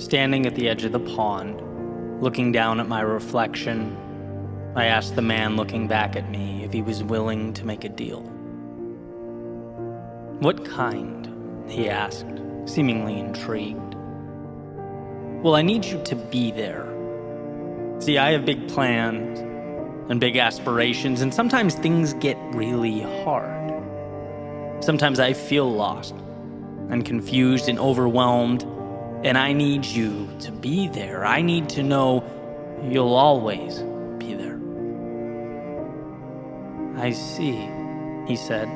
Standing at the edge of the pond, looking down at my reflection, I asked the man looking back at me if he was willing to make a deal. "What kind?" he asked, seemingly intrigued. "Well, I need you to be there. See, I have big plans and big aspirations, and sometimes things get really hard. Sometimes I feel lost and confused and overwhelmed, and I need you to be there. I need to know you'll always be there." "I see," he said,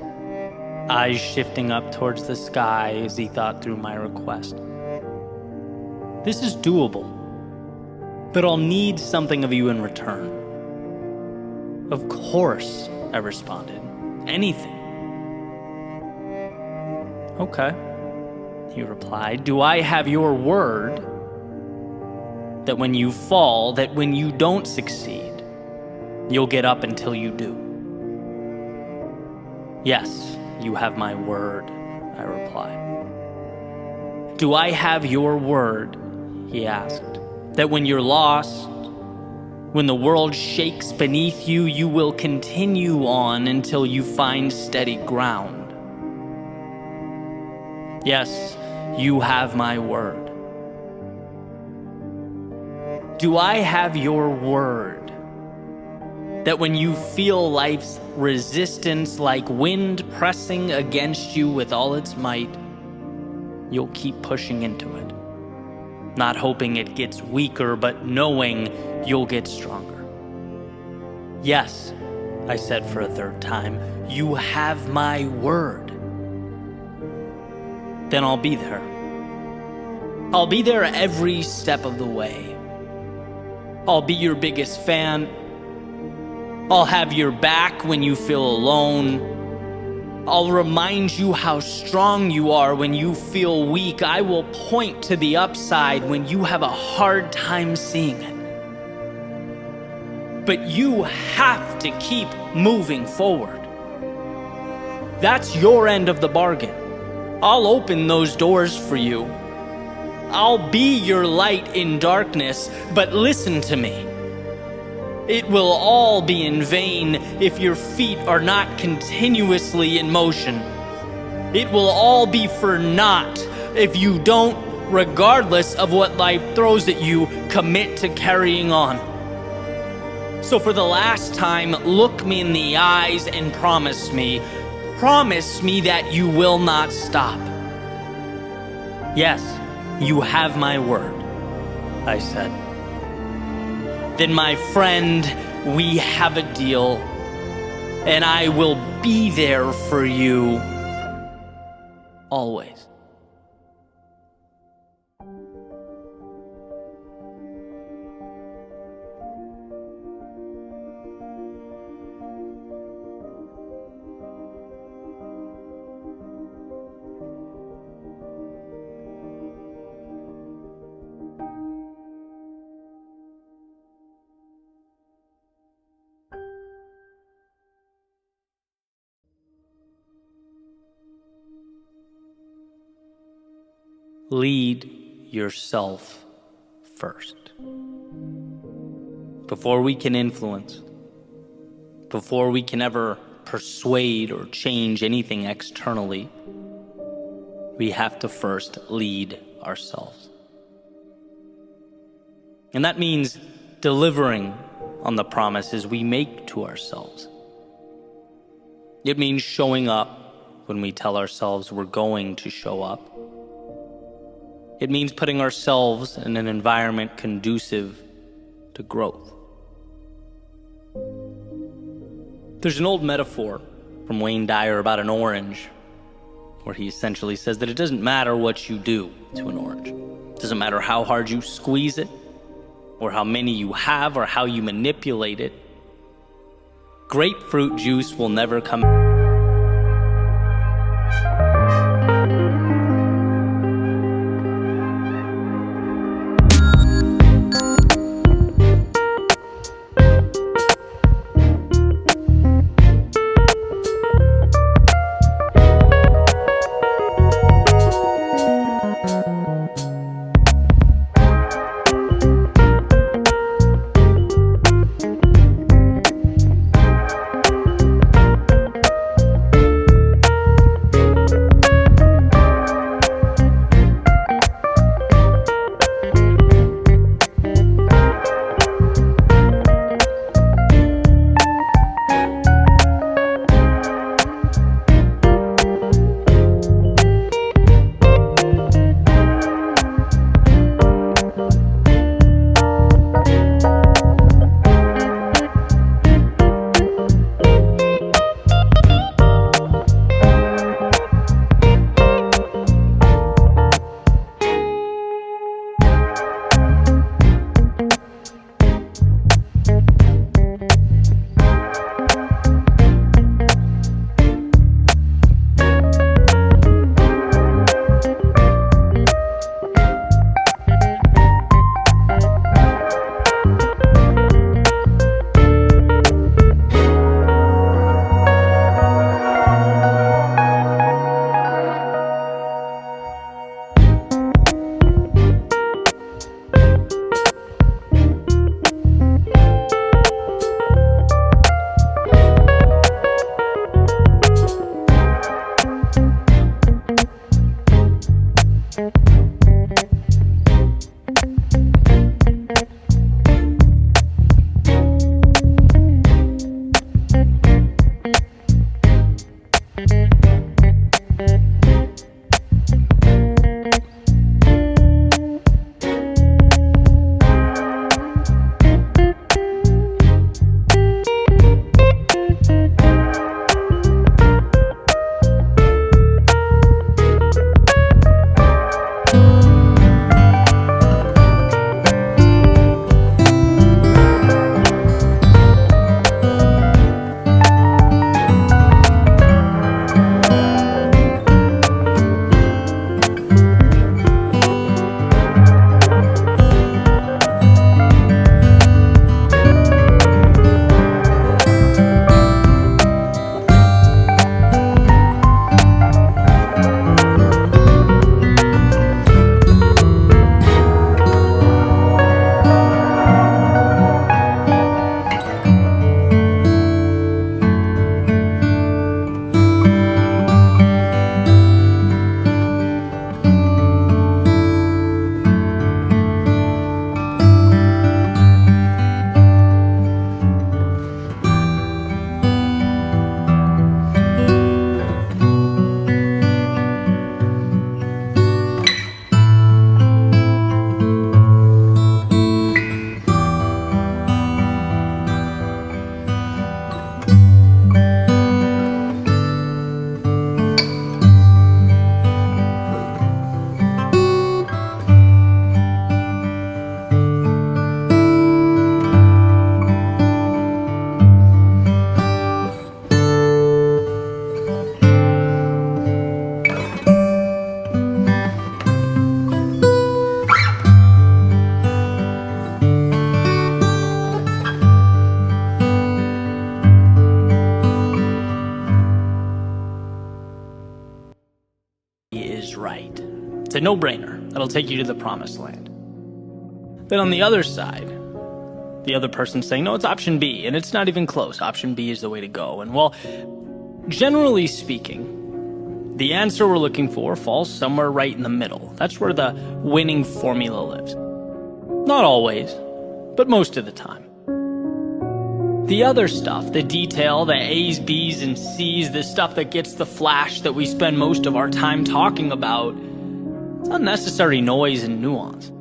eyes shifting up towards the sky as he thought through my request. "This is doable, but I'll need something of you in return." "Of course," I responded. "Anything." "Okay," he replied. "Do I have your word that when you fall, that when you don't succeed, you'll get up until you do?" "Yes, you have my word," I replied. "Do I have your word," he asked, "that when you're lost, when the world shakes beneath you, you will continue on until you find steady ground?" "Yes, you have my word." "Do I have your word that when you feel life's resistance like wind pressing against you with all its might, you'll keep pushing into it, not hoping it gets weaker, but knowing you'll get stronger?" "Yes," I said for a third time, "you have my word." "Then I'll be there. I'll be there every step of the way. I'll be your biggest fan. I'll have your back when you feel alone. I'll remind you how strong you are when you feel weak. I will point to the upside when you have a hard time seeing it. But you have to keep moving forward. That's your end of the bargain. I'll open those doors for you. I'll be your light in darkness, but listen to me. It will all be in vain if your feet are not continuously in motion. It will all be for naught if you don't, regardless of what life throws at you, commit to carrying on. So for the last time, look me in the eyes and promise me that you will not stop." "Yes, you have my word," I said. "Then, my friend, we have a deal, and I will be there for you always." Lead yourself first. Before we can influence, before we can ever persuade or change anything externally, we have to first lead ourselves. And that means delivering on the promises we make to ourselves. It means showing up when we tell ourselves we're going to show up. It means putting ourselves in an environment conducive to growth. There's an old metaphor from Wayne Dyer about an orange, where he essentially says that it doesn't matter what you do to an orange. It doesn't matter how hard you squeeze it, or how many you have, or how you manipulate it. Grapefruit juice will never come out. right. It's a no-brainer. That'll take you to the promised land. Then on the other side, the other person's saying, no, it's option B, and it's not even close. Option B is the way to go. And well, generally speaking, the answer we're looking for falls somewhere right in the middle. That's where the winning formula lives. Not always, but most of the time. The other stuff, the detail, the A's, B's, and C's, the stuff that gets the flash that we spend most of our time talking about, it's unnecessary noise and nuance.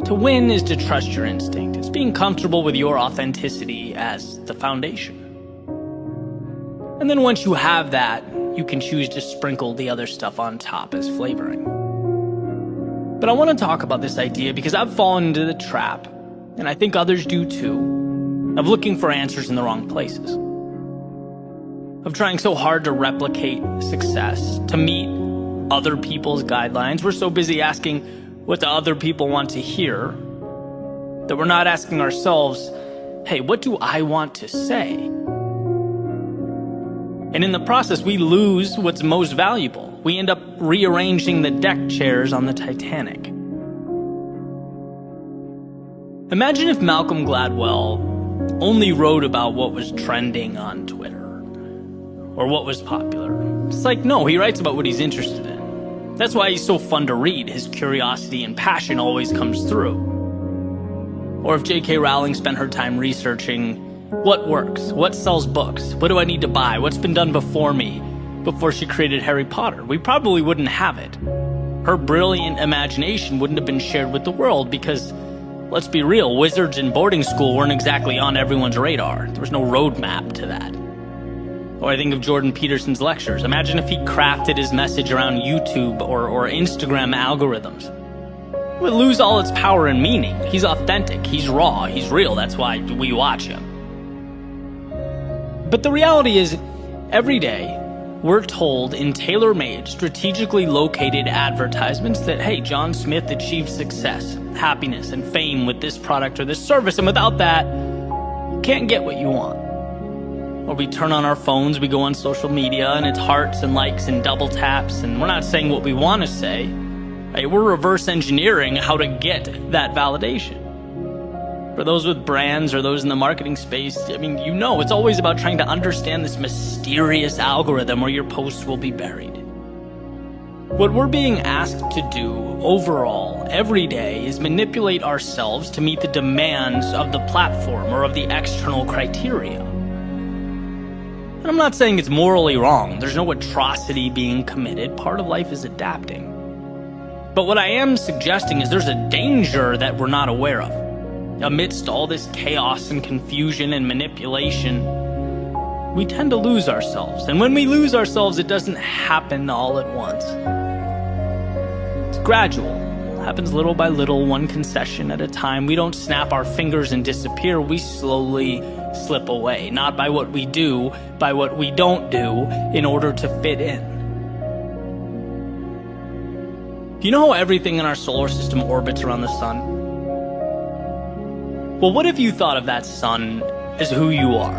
To win is to trust your instinct. It's being comfortable with your authenticity as the foundation. And then once you have that, you can choose to sprinkle the other stuff on top as flavoring. But I want to talk about this idea because I've fallen into the trap, and I think others do too, of looking for answers in the wrong places. Of trying so hard to replicate success, to meet other people's guidelines. We're so busy asking what the other people want to hear that we're not asking ourselves, hey, what do I want to say? And in the process, we lose what's most valuable. We end up rearranging the deck chairs on the Titanic. Imagine if Malcolm Gladwell only wrote about what was trending on Twitter or what was popular. It's like, no, he writes about what he's interested in. That's why he's so fun to read. His curiosity and passion always comes through. Or if J.K. Rowling spent her time researching what works, what sells books, what do I need to buy, what's been done before me, before she created Harry Potter, we probably wouldn't have it. Her brilliant imagination wouldn't have been shared with the world because, let's be real, wizards in boarding school weren't exactly on everyone's radar. There was no roadmap to that. Or I think of Jordan Peterson's lectures. Imagine if he crafted his message around YouTube or Instagram algorithms. It would lose all its power and meaning. He's authentic, he's raw, he's real. That's why we watch him. But the reality is, every day, we're told in tailor-made, strategically located advertisements that, hey, John Smith achieved success, happiness, and fame with this product or this service, and without that, you can't get what you want. Or we turn on our phones, we go on social media, and it's hearts and likes and double taps, and we're not saying what we want to say. Right? We're reverse engineering how to get that validation. For those with brands or those in the marketing space, I mean, you know, it's always about trying to understand this mysterious algorithm where your posts will be buried. What we're being asked to do overall every day is manipulate ourselves to meet the demands of the platform or of the external criteria. And I'm not saying it's morally wrong. There's no atrocity being committed. Part of life is adapting. But what I am suggesting is there's a danger that we're not aware of. Amidst all this chaos and confusion and manipulation, we tend to lose ourselves. And when we lose ourselves, it doesn't happen all at once. It's gradual. It happens little by little, one concession at a time. We don't snap our fingers and disappear. We slowly slip away, not by what we do, by what we don't do in order to fit in. Do you know how everything in our solar system orbits around the sun? Well, what if you thought of that sun as who you are,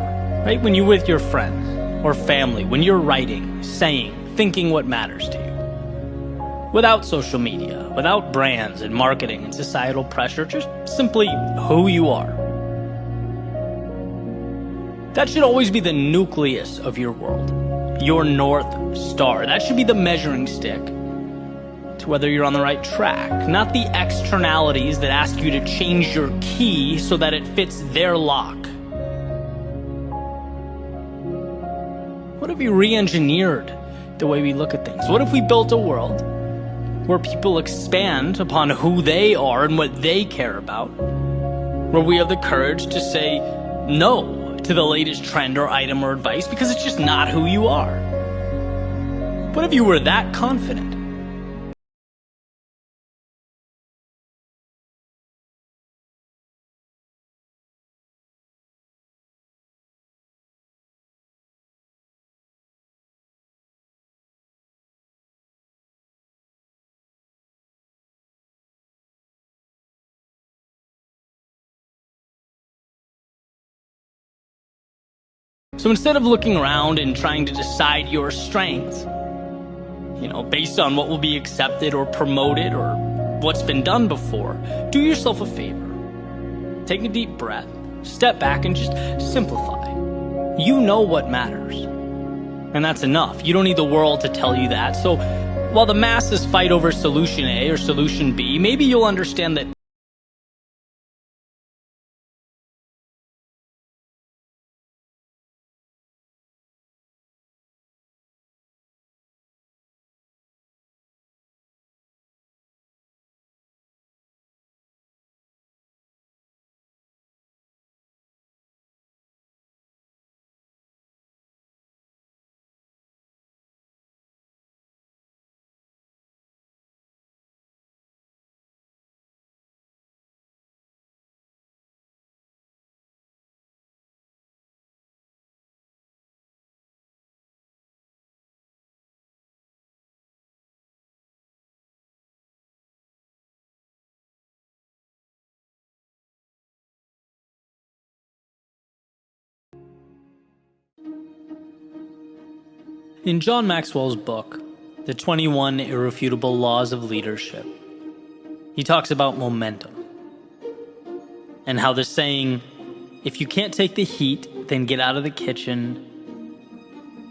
right? When you're with your friends or family, when you're writing, saying, thinking what matters to you. Without social media, without brands and marketing and societal pressure, just simply who you are. That should always be the nucleus of your world, your North Star. That should be the measuring stick to whether you're on the right track, not the externalities that ask you to change your key so that it fits their lock. What if we re-engineered the way we look at things? What if we built a world where people expand upon who they are and what they care about, where we have the courage to say no to the latest trend or item or advice because it's just not who you are? What if you were that confident? So instead of looking around and trying to decide your strengths, based on what will be accepted or promoted or what's been done before. Do yourself a favor. Take a deep breath, step back, and just simplify. You know what matters. And that's enough. You don't need the world to tell you that. So while the masses fight over solution A or solution B, maybe you'll understand that in John Maxwell's book, The 21 Irrefutable Laws of Leadership, he talks about momentum and how the saying, if you can't take the heat, then get out of the kitchen,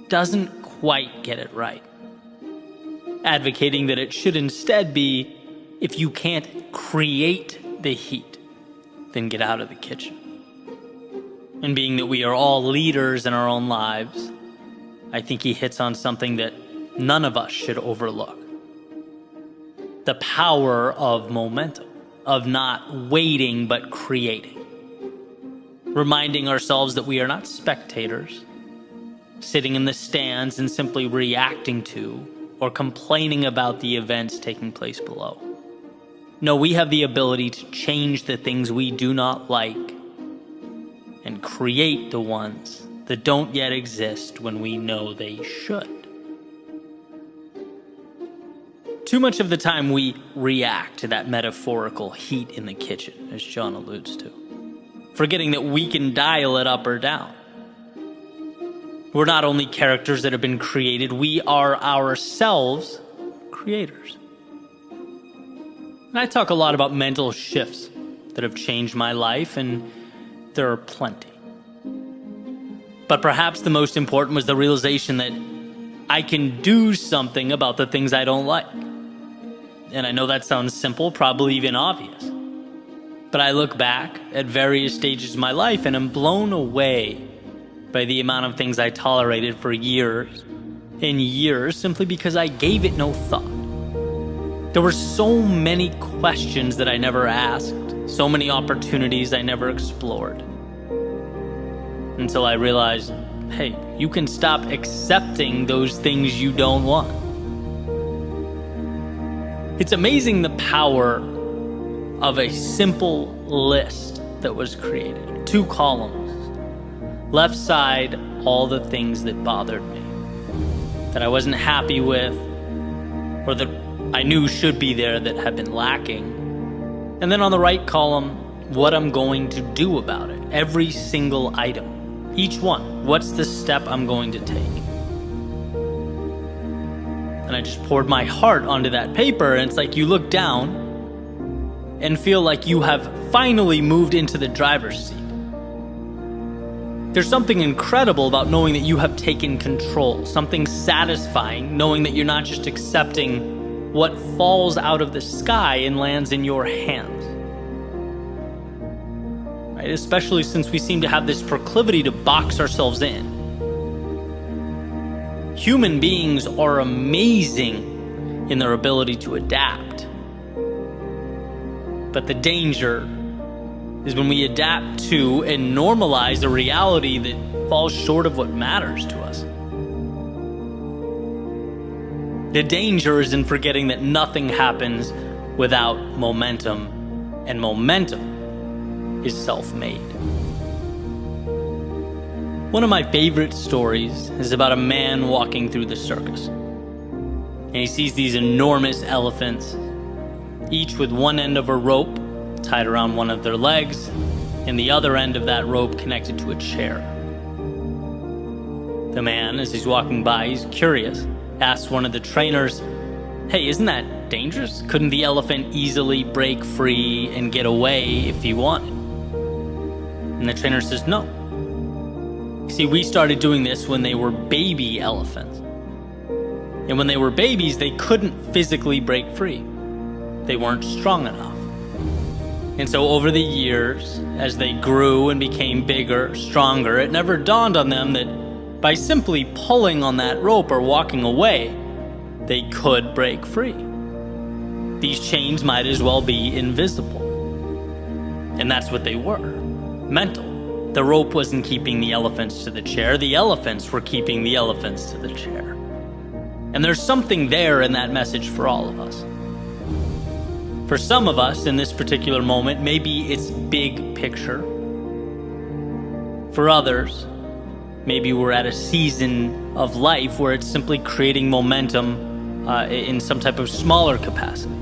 doesn't quite get it right. Advocating that it should instead be, if you can't create the heat, then get out of the kitchen. And being that we are all leaders in our own lives, I think he hits on something that none of us should overlook. The power of momentum, of not waiting but creating. Reminding ourselves that we are not spectators, sitting in the stands and simply reacting to or complaining about the events taking place below. No, we have the ability to change the things we do not like and create the ones that don't yet exist when we know they should. Too much of the time we react to that metaphorical heat in the kitchen, as John alludes to, forgetting that we can dial it up or down. We're not only characters that have been created, we are ourselves creators. And I talk a lot about mental shifts that have changed my life, and there are plenty. But perhaps the most important was the realization that I can do something about the things I don't like. And I know that sounds simple, probably even obvious. But I look back at various stages of my life and am blown away by the amount of things I tolerated for years and years simply because I gave it no thought. There were so many questions that I never asked, so many opportunities I never explored. Until I realized, hey, you can stop accepting those things you don't want. It's amazing the power of a simple list that was created. 2 columns. Left side, all the things that bothered me, that I wasn't happy with, or that I knew should be there that had been lacking. And then on the right column, what I'm going to do about it. Every single item. Each one, what's the step I'm going to take? And I just poured my heart onto that paper, and it's like you look down and feel like you have finally moved into the driver's seat. There's something incredible about knowing that you have taken control, something satisfying knowing that you're not just accepting what falls out of the sky and lands in your hands. Especially since we seem to have this proclivity to box ourselves in. Human beings are amazing in their ability to adapt. But the danger is when we adapt to and normalize a reality that falls short of what matters to us. The danger is in forgetting that nothing happens without momentum, and momentum is self-made. One of my favorite stories is about a man walking through the circus. And he sees these enormous elephants, each with one end of a rope tied around one of their legs, and the other end of that rope connected to a chair. The man, as he's walking by, he's curious. asked one of the trainers, "Hey, isn't that dangerous? Couldn't the elephant easily break free and get away if he wanted?" And the trainer says, "No. See, we started doing this when they were baby elephants. And when they were babies, they couldn't physically break free. They weren't strong enough. And so over the years, as they grew and became bigger, stronger, it never dawned on them that by simply pulling on that rope or walking away, they could break free. These chains might as well be invisible." And that's what they were. Mental. The rope wasn't keeping the elephants to the chair. The elephants were keeping the elephants to the chair. And there's something there in that message for all of us. For some of us in this particular moment, maybe it's big picture. For others, maybe we're at a season of life where it's simply creating momentum in some type of smaller capacity.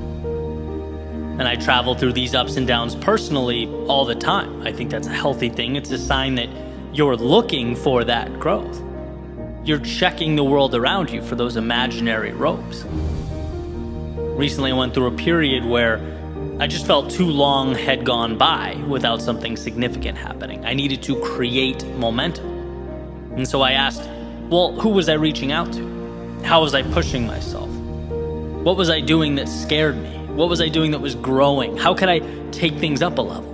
And I travel through these ups and downs personally all the time. I think that's a healthy thing. It's a sign that you're looking for that growth. You're checking the world around you for those imaginary ropes. Recently, I went through a period where I just felt too long had gone by without something significant happening. I needed to create momentum. And so I asked, well, who was I reaching out to? How was I pushing myself? What was I doing that scared me? What was I doing that was growing? How could I take things up a level?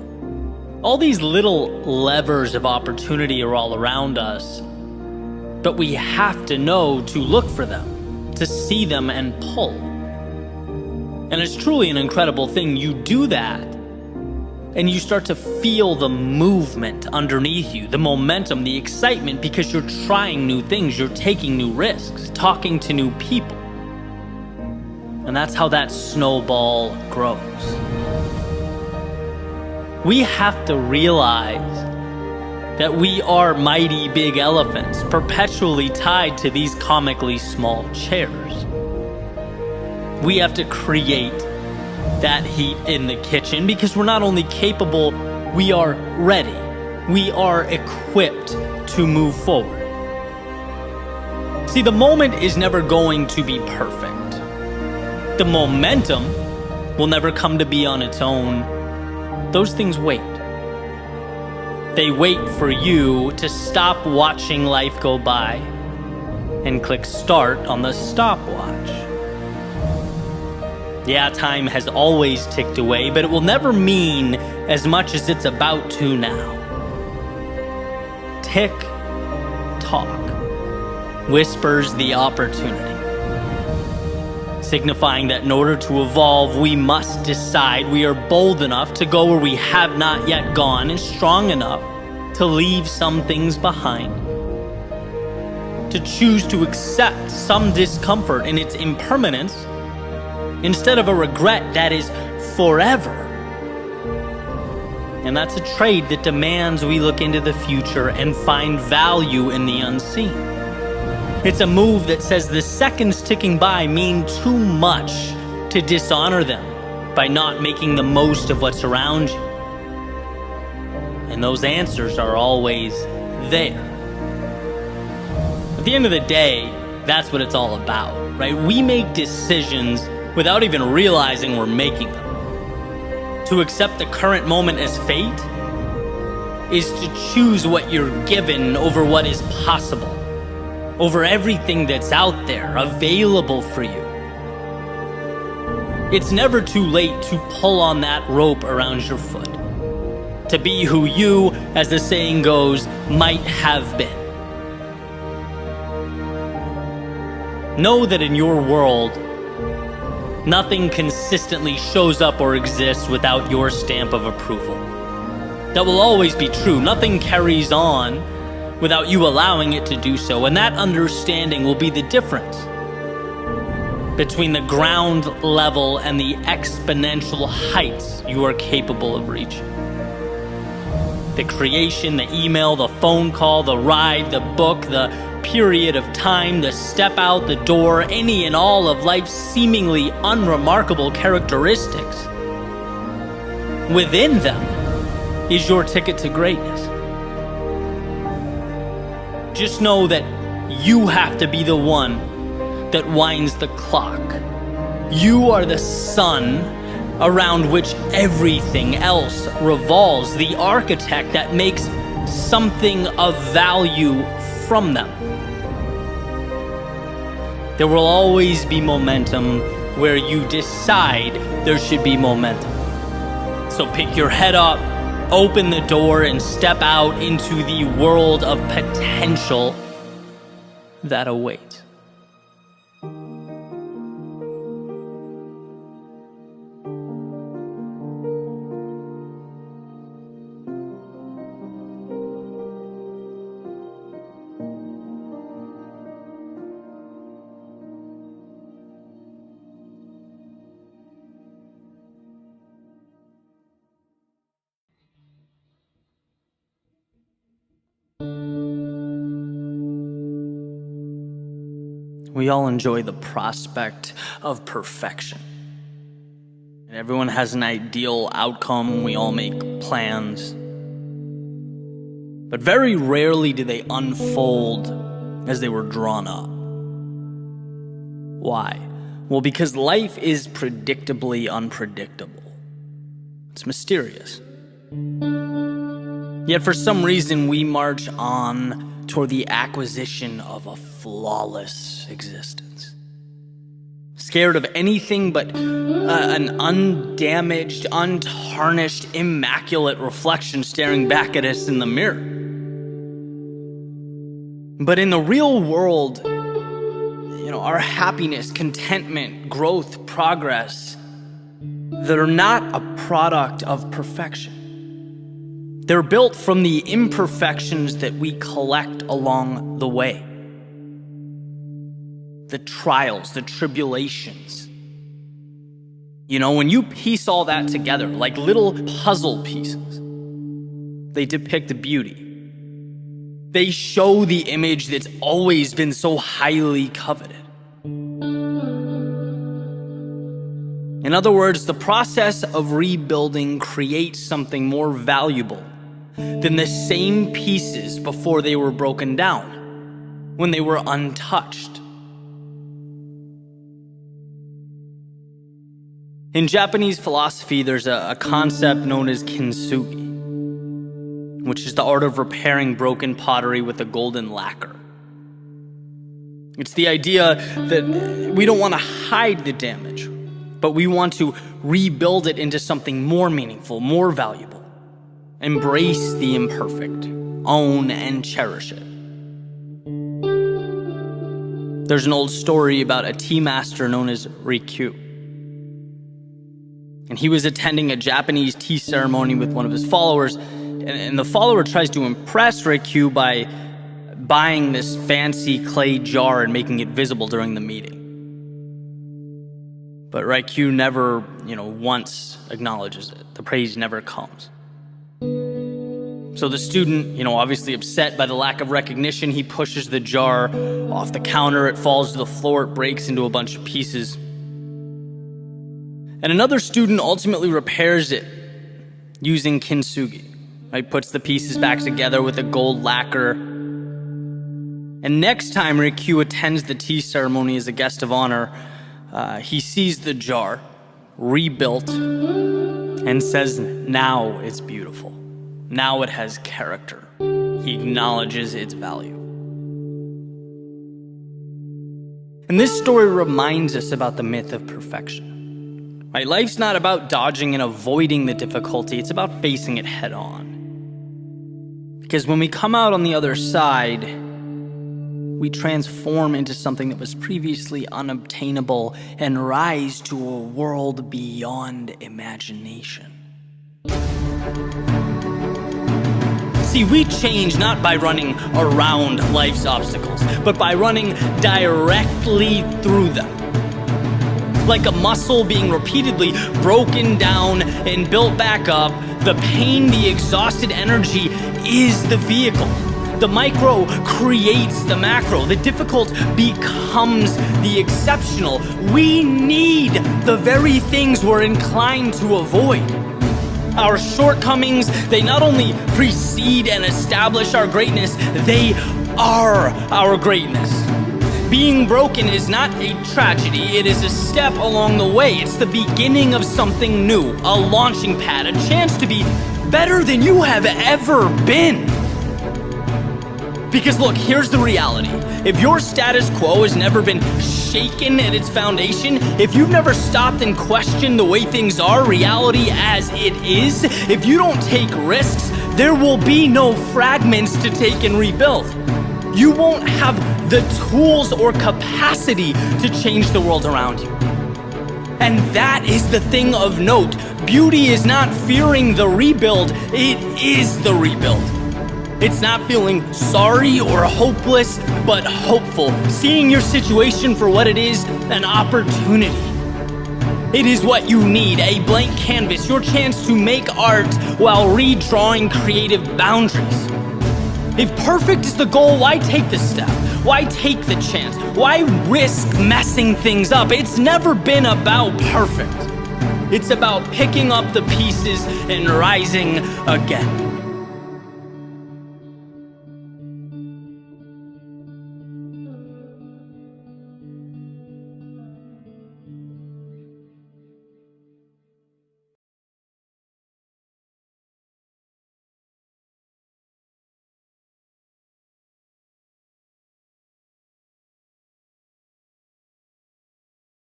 All these little levers of opportunity are all around us, but we have to know to look for them, to see them and pull. And it's truly an incredible thing. You do that, and you start to feel the movement underneath you, the momentum, the excitement, because you're trying new things, you're taking new risks, talking to new people. And that's how that snowball grows. We have to realize that we are mighty big elephants, perpetually tied to these comically small chairs. We have to create that heat in the kitchen because we're not only capable, we are ready. We are equipped to move forward. See, the moment is never going to be perfect. The momentum will never come to be on its own. Those things wait. They wait for you to stop watching life go by and click start on the stopwatch. Yeah, time has always ticked away, but it will never mean as much as it's about to now. Tick tock whispers the opportunity, signifying that in order to evolve, we must decide we are bold enough to go where we have not yet gone and strong enough to leave some things behind, to choose to accept some discomfort in its impermanence instead of a regret that is forever. And that's a trade that demands we look into the future and find value in the unseen. It's a move that says the seconds ticking by mean too much to dishonor them by not making the most of what's around you. And those answers are always there. At the end of the day, that's what it's all about, right? We make decisions without even realizing we're making them. To accept the current moment as fate is to choose what you're given over what is possible, over everything that's out there available for you. It's never too late to pull on that rope around your foot, to be who you, as the saying goes, might have been. Know that in your world, nothing consistently shows up or exists without your stamp of approval. That will always be true. Nothing carries on without you allowing it to do so. And that understanding will be the difference between the ground level and the exponential heights you are capable of reaching. The creation, the email, the phone call, the ride, the book, the period of time, the step out the door, any and all of life's seemingly unremarkable characteristics. Within them is your ticket to greatness. Just know that you have to be the one that winds the clock. You are the sun around which everything else revolves, the architect that makes something of value from them. There will always be momentum where you decide there should be momentum. So pick your head up, open the door, and step out into the world of potential that awaits. We all enjoy the prospect of perfection. And everyone has an ideal outcome. We all make plans. But very rarely do they unfold as they were drawn up. Why? Well, because life is predictably unpredictable. It's mysterious. Yet for some reason, we march on toward the acquisition of a flawless existence. Scared of anything but an undamaged, untarnished, immaculate reflection staring back at us in the mirror. But in the real world, our happiness, contentment, growth, progress, they're not a product of perfection. They're built from the imperfections that we collect along the way. The trials, the tribulations. When you piece all that together like little puzzle pieces, they depict the beauty. They show the image that's always been so highly coveted. In other words, the process of rebuilding creates something more valuable than the same pieces before they were broken down, when they were untouched. In Japanese philosophy, there's a concept known as kintsugi, which is the art of repairing broken pottery with a golden lacquer. It's the idea that we don't want to hide the damage, but we want to rebuild it into something more meaningful, more valuable. Embrace the imperfect, own and cherish it. There's an old story about a tea master known as Rikyu. And he was attending a Japanese tea ceremony with one of his followers, and the follower tries to impress Rikyu by buying this fancy clay jar and making it visible during the meeting. But Rikyu never, once acknowledges it. The praise never comes. So the student, obviously upset by the lack of recognition, he pushes the jar off the counter. It falls to the floor. It breaks into a bunch of pieces. And another student ultimately repairs it using kintsugi. Right? Puts the pieces back together with a gold lacquer. And next time Rikyu attends the tea ceremony as a guest of honor, he sees the jar rebuilt and says, now it's beautiful. Now it has character. He acknowledges its value. And this story reminds us about the myth of perfection. Right? Life's not about dodging and avoiding the difficulty. It's about facing it head on. Because when we come out on the other side, we transform into something that was previously unobtainable and rise to a world beyond imagination. See, we change not by running around life's obstacles, but by running directly through them. Like a muscle being repeatedly broken down and built back up, the pain, the exhausted energy is the vehicle. The micro creates the macro. The difficult becomes the exceptional. We need the very things we're inclined to avoid. Our shortcomings, they not only precede and establish our greatness, they are our greatness. Being broken is not a tragedy, it is a step along the way. It's the beginning of something new, a launching pad, a chance to be better than you have ever been. Because look, here's the reality. If your status quo has never been shaken at its foundation, if you've never stopped and questioned the way things are, reality as it is, if you don't take risks, there will be no fragments to take and rebuild. You won't have the tools or capacity to change the world around you. And that is the thing of note. Beauty is not fearing the rebuild, it is the rebuild. It's not feeling sorry or hopeless, but hopeful, seeing your situation for what it is, an opportunity. It is what you need, a blank canvas, your chance to make art while redrawing creative boundaries. If perfect is the goal, why take the step? Why take the chance? Why risk messing things up? It's never been about perfect. It's about picking up the pieces and rising again.